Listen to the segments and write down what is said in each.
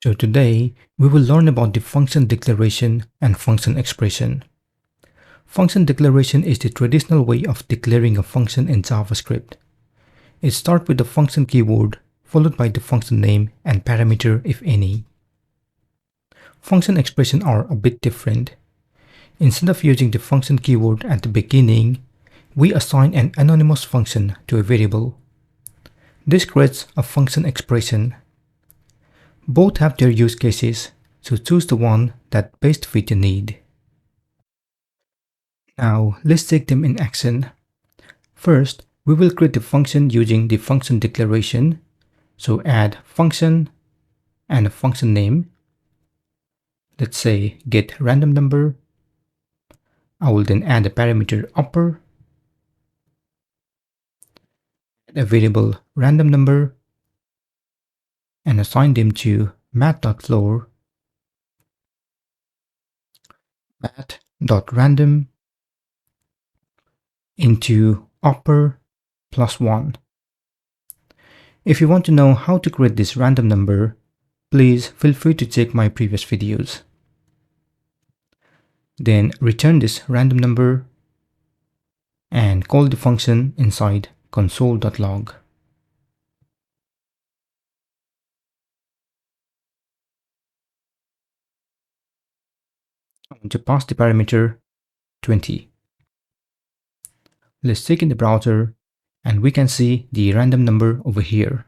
So today, we will learn about the function declaration and function expression. Function declaration is the traditional way of declaring a function in JavaScript. It starts with the function keyword, followed by the function name and parameter if any. Function expressions are a bit different. Instead of using the function keyword at the beginning, we assign an anonymous function to a variable. This creates a function expression. Both have their use cases, so choose the one that best fits your need. Now, let's take them in action. First, we will create the function using the function declaration. So add function and a function name. Let's say get random number. I will then add a parameter upper, a variable random number, and assign them to math.floor, math.random into upper plus 1. If you want to know how to create this random number, please feel free to check my previous videos. Then return this random number and call the function inside console.log. I want to pass the parameter 20. Let's check in the browser and we can see the random number over here.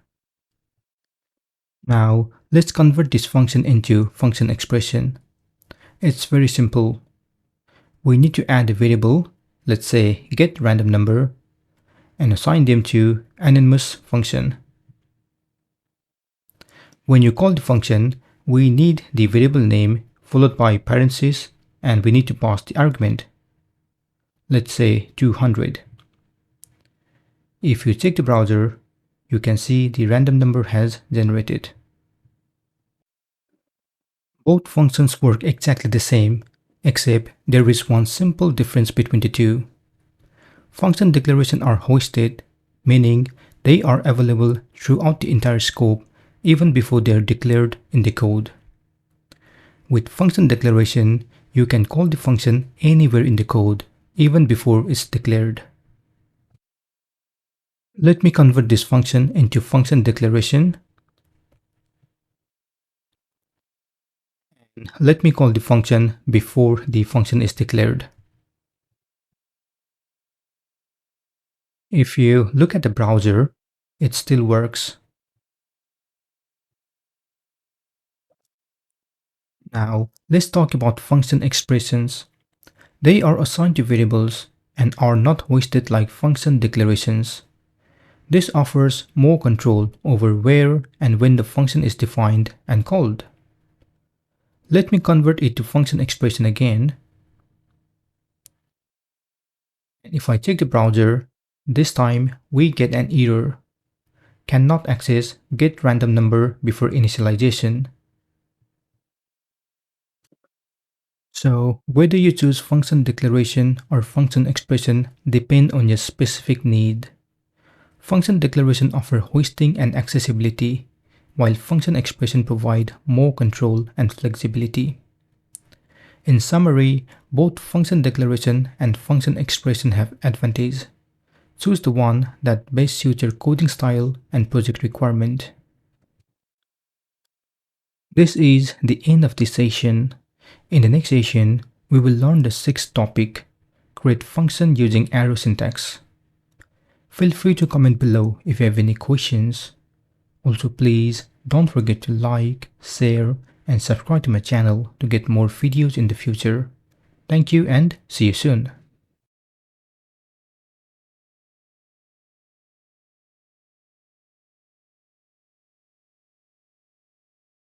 Now let's convert this function into function expression. It's very simple. We need to add a variable, let's say get random number, and assign them to anonymous function. When you call the function, we need the variable name followed by parentheses, and we need to pass the argument, let's say 200. If you check the browser, you can see the random number has generated. Both functions work exactly the same, except there is one simple difference between the two. Function declarations are hoisted, meaning they are available throughout the entire scope even before they are declared in the code. With function declaration, you can call the function anywhere in the code, even before it's declared. Let me convert this function into function declaration. Let me call the function before the function is declared. If you look at the browser, it still works. Now, let's talk about function expressions. They are assigned to variables and are not hoisted like function declarations. This offers more control over where and when the function is defined and called. Let me convert it to function expression again. And if I check the browser, this time we get an error. Cannot access get random number before initialization. So whether you choose function declaration or function expression depend on your specific need. Function declaration offer hoisting and accessibility, while function expression provide more control and flexibility. In summary, both function declaration and function expression have advantages. Choose the one that best suits your coding style and project requirement. This is the end of this session. In the next session, we will learn the sixth topic, create function using arrow syntax. Feel free to comment below if you have any questions. Also, please don't forget to like, share, and subscribe to my channel to get more videos in the future. Thank you and see you soon.